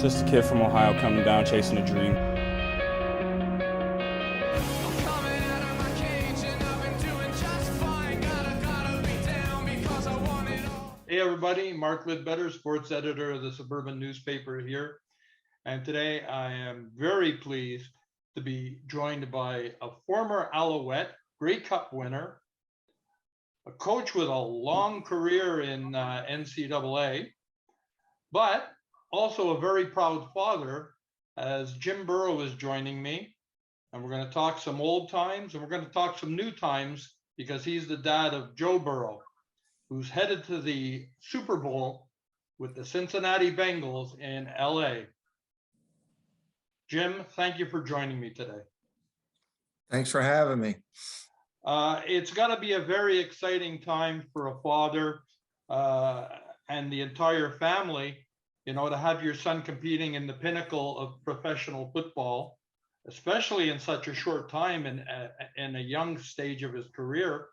Just a kid from Ohio coming down chasing a dream. Hey everybody, Mark Lidbetter, sports editor of the Suburban newspaper here. And today I am very pleased to be joined by a former Alouette Grey Cup winner, a coach with a long career in NCAA, but also a very proud father, as Jim Burrow is joining me. And we're going to talk some old times and we're going to talk some new times because he's the dad of Joe Burrow, who's headed to the Super Bowl with the Cincinnati Bengals in LA. Jim, thank you for joining me today. Thanks for having me. It's got to be a very exciting time for a father and the entire family, you know, to have your son competing in the pinnacle of professional football, especially in such a short time and in a young stage of his career.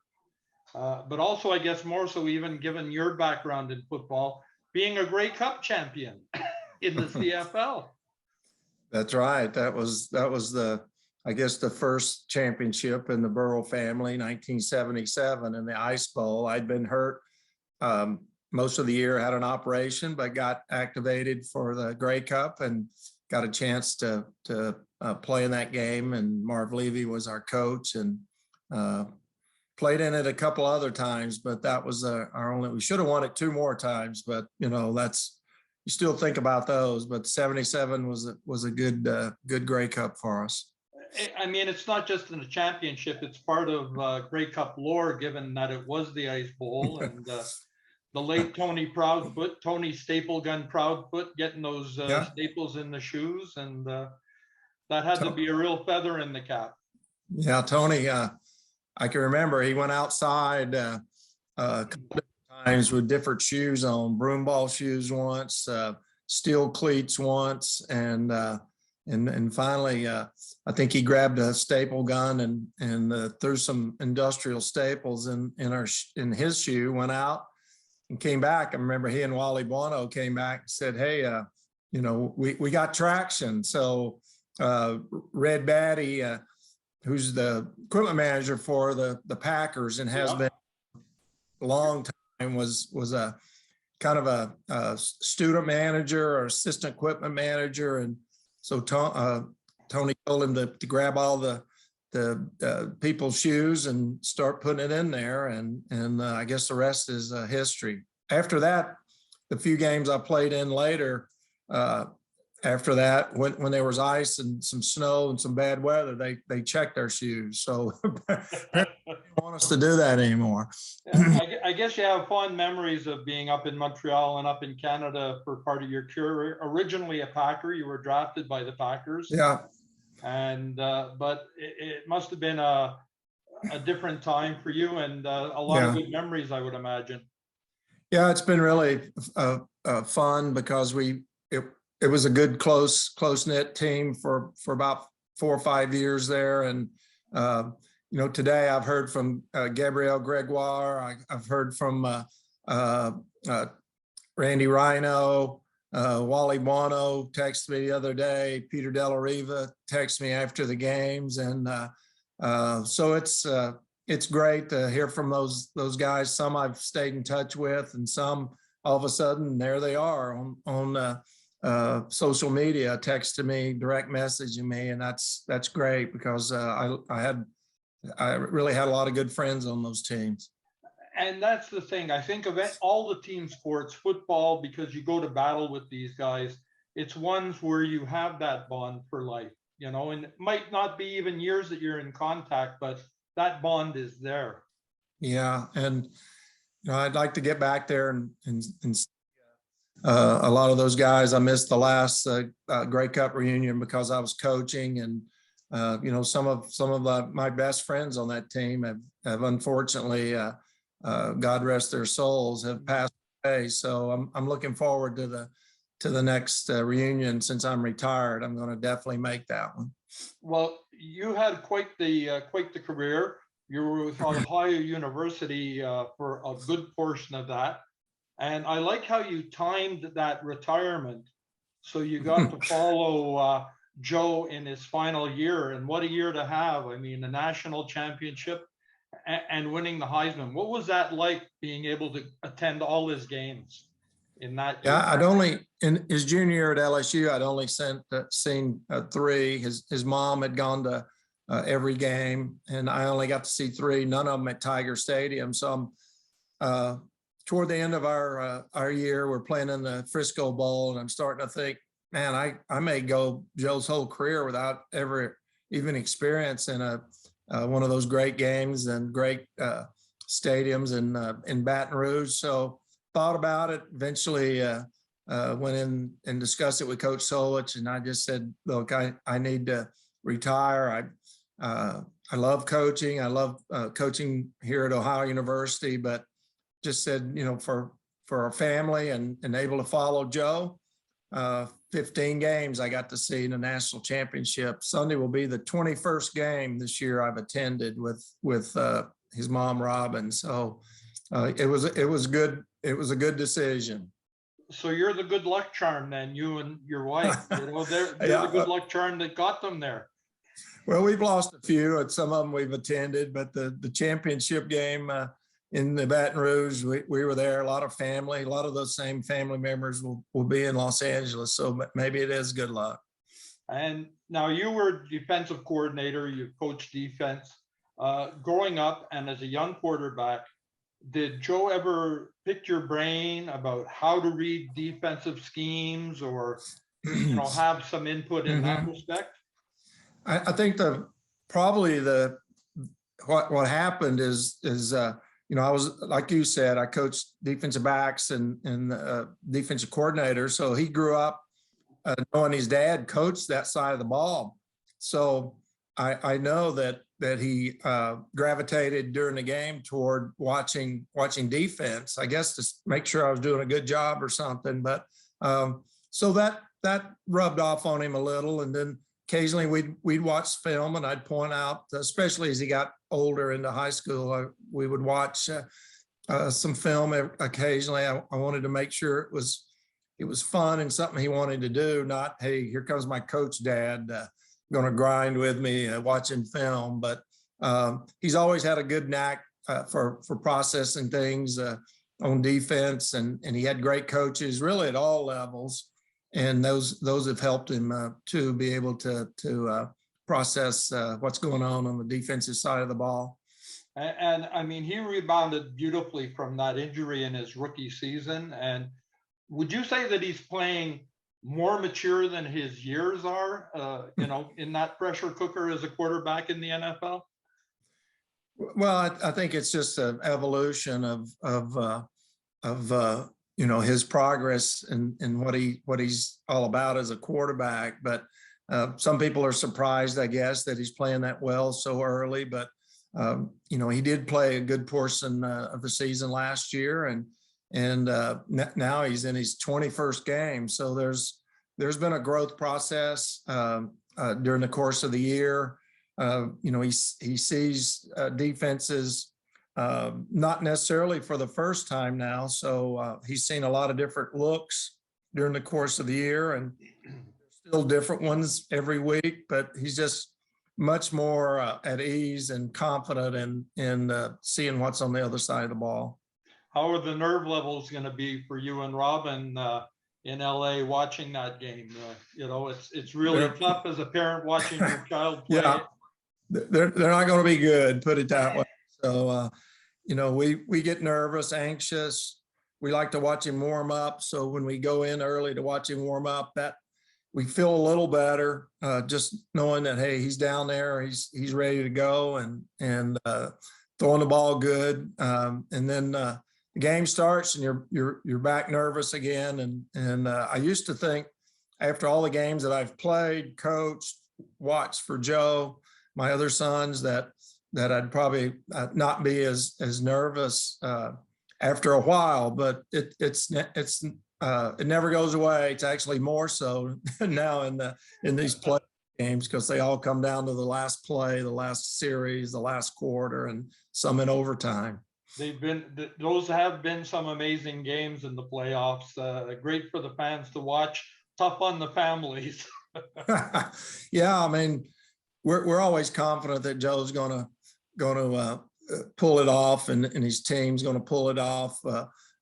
But also, I guess more so even given your background in football, being a Grey Cup champion in the CFL. That's right. That was I guess the first championship in the Burrow family, 1977 in the Ice Bowl. I'd been hurt most of the year, had an operation, but got activated for the Grey Cup and got a chance to play in that game. And Marv Levy was our coach, and played in it a couple other times, but that was our only. We should have won it 2 more times, but you know, you still think about those. But 77 was a good Grey Cup for us. I mean, it's not just in the championship; it's part of Grey Cup lore, given that it was the Ice Bowl and the late Tony Proudfoot, Tony Staple Gun Proudfoot, getting those staples in the shoes, and that had to be a real feather in the cap. Yeah, Tony. I can remember he went outside a couple of times with different shoes on, broomball shoes once, steel cleats once, and finally, I think he grabbed a staple gun and threw some industrial staples in his shoe, went out and came back. I remember he and Wally Buono came back and said, "Hey, you know, we got traction." So Red Batty, who's the equipment manager for the Packers and has been a long time, was a kind of a student manager or assistant equipment manager. And so Tony told him to grab all the people's shoes and start putting it in there. And I guess the rest is history. After that, the few games I played in later, after that, when there was ice and some snow and some bad weather, they checked our shoes. So they don't want us to do that anymore. I guess you have fond memories of being up in Montreal and up in Canada for part of your career. Originally a Packer, you were drafted by the Packers. Yeah. And but it must have been a different time for you, and a lot of good memories, I would imagine. Yeah, it's been really fun because it was a good, close-knit team for about 4 or 5 years there. And, you know, today I've heard from Gabriel Gregoire. I've heard from Randy Rhino, Wally Buono texted me the other day. Peter Della Riva texted me after the games. And so it's great to hear from those guys. Some I've stayed in touch with, and some all of a sudden there they are on social media, texting me, direct messaging me, and that's great because I really had a lot of good friends on those teams. And that's the thing. I think of all the team sports, football, because you go to battle with these guys, it's ones where you have that bond for life, you know, and it might not be even years that you're in contact, but that bond is there. Yeah, and you know, I'd like to get back there and a lot of those guys. I missed the last Grey Cup reunion because I was coaching, and you know, some of my best friends on that team have unfortunately, God rest their souls, have passed away. So I'm looking forward to the next reunion. Since I'm retired, I'm going to definitely make that one. Well, you had quite the career. You were with Ohio University for a good portion of that. And I like how you timed that retirement So you got to follow Joe in his final year, and what a year to have. I mean, a national championship and winning the Heisman. What was that like, being able to attend all his games in that year? Yeah, I'd only, in his junior year at LSU, I'd only seen three. His mom had gone to every game, and I only got to see three, none of them at Tiger Stadium. So I'm toward the end of our year, we're playing in the Frisco Bowl, and I'm starting to think, man, I may go Joe's whole career without ever even experiencing one of those great games and great stadiums in Baton Rouge. So thought about it, eventually went in and discussed it with Coach Solich, and I just said, look, I need to retire. I love coaching. I love coaching here at Ohio University, but just said, for our family and able to follow Joe, 15 games I got to see in the national championship. Sunday will be the 21st game this year I've attended with his mom, Robin. So it was good. It was a good decision. So you're the good luck charm then, you and your wife. They're Yeah, the good luck charm that got them there. Well, we've lost a few, and some of them we've attended, but the championship game in the Baton Rouge, we were there. A lot of family, a lot of those same family members will be in Los Angeles. So maybe it is good luck. And now you were defensive coordinator, you coached defense. Growing up and as a young quarterback, did Joe ever pick your brain about how to read defensive schemes, or have some input in that respect? I think probably what happened is I was, like you said, I coached defensive backs and defensive coordinator. So he grew up knowing his dad coached that side of the ball. So I know that he gravitated during the game toward watching defense, I guess, to make sure I was doing a good job or something. But so that rubbed off on him a little. And then occasionally we'd watch film, and I'd point out, especially as he got older into high school, we would watch some film occasionally. I wanted to make sure it was fun and something he wanted to do, not, hey, here comes my coach dad going to grind with me watching film. But he's always had a good knack for processing things on defense, and he had great coaches really at all levels. And those have helped him to be able to process what's going on the defensive side of the ball. And I mean, he rebounded beautifully from that injury in his rookie season. And would you say that he's playing more mature than his years are, in that pressure cooker as a quarterback in the NFL? Well, I think it's just an evolution of his progress and what he's all about as a quarterback. But some people are surprised, I guess, that he's playing that well so early. But he did play a good portion of the season last year, and now he's in his 21st game. So there's been a growth process during the course of the year. He sees defenses not necessarily for the first time now. So he's seen a lot of different looks during the course of the year, and still different ones every week, but he's just much more at ease and confident in seeing what's on the other side of the ball. How are the nerve levels going to be for you and Robin in LA watching that game? It's really tough as a parent watching your child play. Yeah, they're not going to be good, put it that way. So, we get nervous, anxious. We like to watch him warm up. So when we go in early to watch him warm up, that we feel a little better, just knowing that, hey, he's down there, he's ready to go and throwing the ball good. And then the game starts and you're back nervous again. And I used to think, after all the games that I've played, coached, watched for Joe, my other sons, that I'd probably not be as nervous after a while, but it never goes away. It's actually more so now in these play games, because they all come down to the last play, the last series, the last quarter, and some in overtime. Those have been some amazing games in the playoffs. Great for the fans to watch. tough on the families. Yeah, I mean, we're always confident that Joe's gonna pull it off, and his team's gonna pull it off.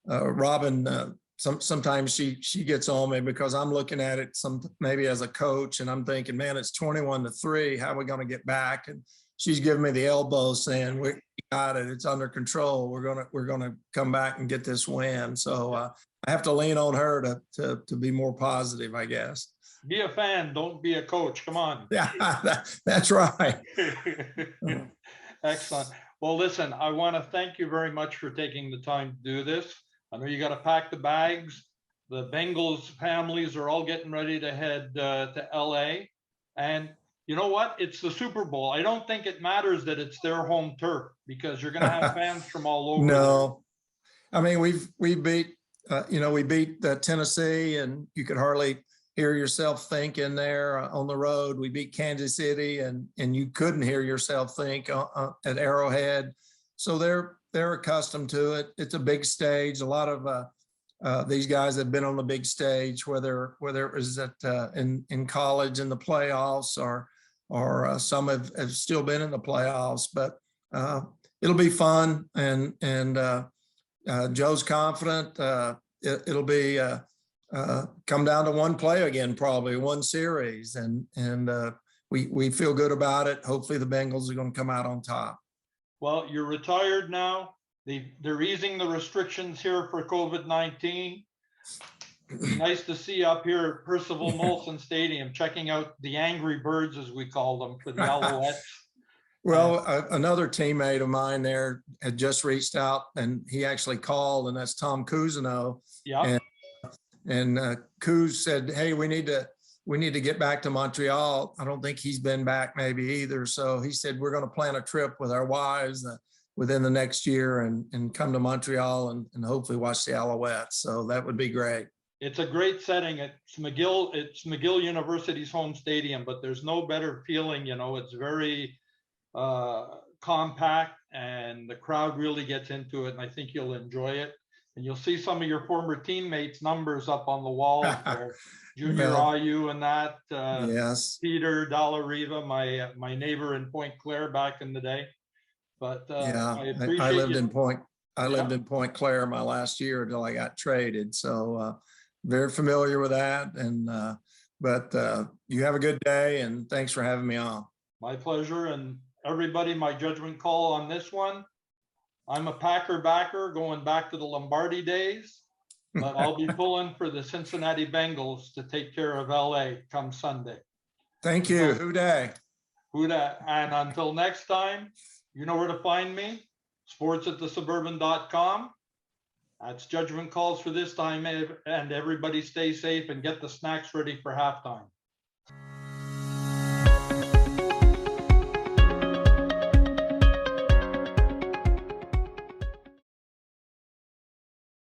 Robin, sometimes she gets on me because I'm looking at it maybe as a coach, and I'm thinking, man, it's 21-3. How are we gonna get back? And she's giving me the elbow, saying, "We got it. It's under control. We're gonna come back and get this win." So I have to lean on her to be more positive, I guess. Be a fan, don't be a coach. Come on. Yeah, that's right. Excellent. Well, listen, I want to thank you very much for taking the time to do this. I know you got to pack the bags. The Bengals families are all getting ready to head to LA. And you know what? It's the Super Bowl. I don't think it matters that it's their home turf, because you're going to have fans from all over. No, I mean, we beat Tennessee, and you could hardly hear yourself think in there on the road. We beat Kansas City, and you couldn't hear yourself think at Arrowhead. So they're accustomed to it. It's a big stage. A lot of these guys have been on the big stage, whether it was in college in the playoffs, or some have still been in the playoffs. But it'll be fun, and Joe's confident. It'll be come down to one play again, probably one series, and we feel good about it. Hopefully the Bengals are going to come out on top. Well, you're retired now. They're easing the restrictions here for COVID-19. Nice to see you up here at Percival Molson Stadium, checking out the Angry Birds, as we call them, for the Alouettes. Well, another teammate of mine there had just reached out, and he actually called, and that's Tom Cousineau. Yeah. And Coos said, "Hey, we need to get back to Montreal." I don't think he's been back maybe either. So he said, "We're going to plan a trip with our wives within the next year and come to Montreal and hopefully watch the Alouettes." So that would be great. It's a great setting. It's McGill University's home stadium, but there's no better feeling. It's very compact, and the crowd really gets into it, and I think you'll enjoy it. And you'll see some of your former teammates' numbers up on the wall there. Junior Ayu and that. Yes. Peter Dallariva, my neighbor in Point Claire back in the day. But yeah, I lived in Point Claire my last year until I got traded. So very familiar with that. And but you have a good day, and thanks for having me on. My pleasure. And everybody, my judgment call on this one. I'm a Packer backer going back to the Lombardi days, but I'll be pulling for the Cincinnati Bengals to take care of LA come Sunday. Thank you. Who day? And until next time, you know where to find me, sports@thesuburban.com. That's Judgment Calls for this time, and everybody stay safe and get the snacks ready for halftime.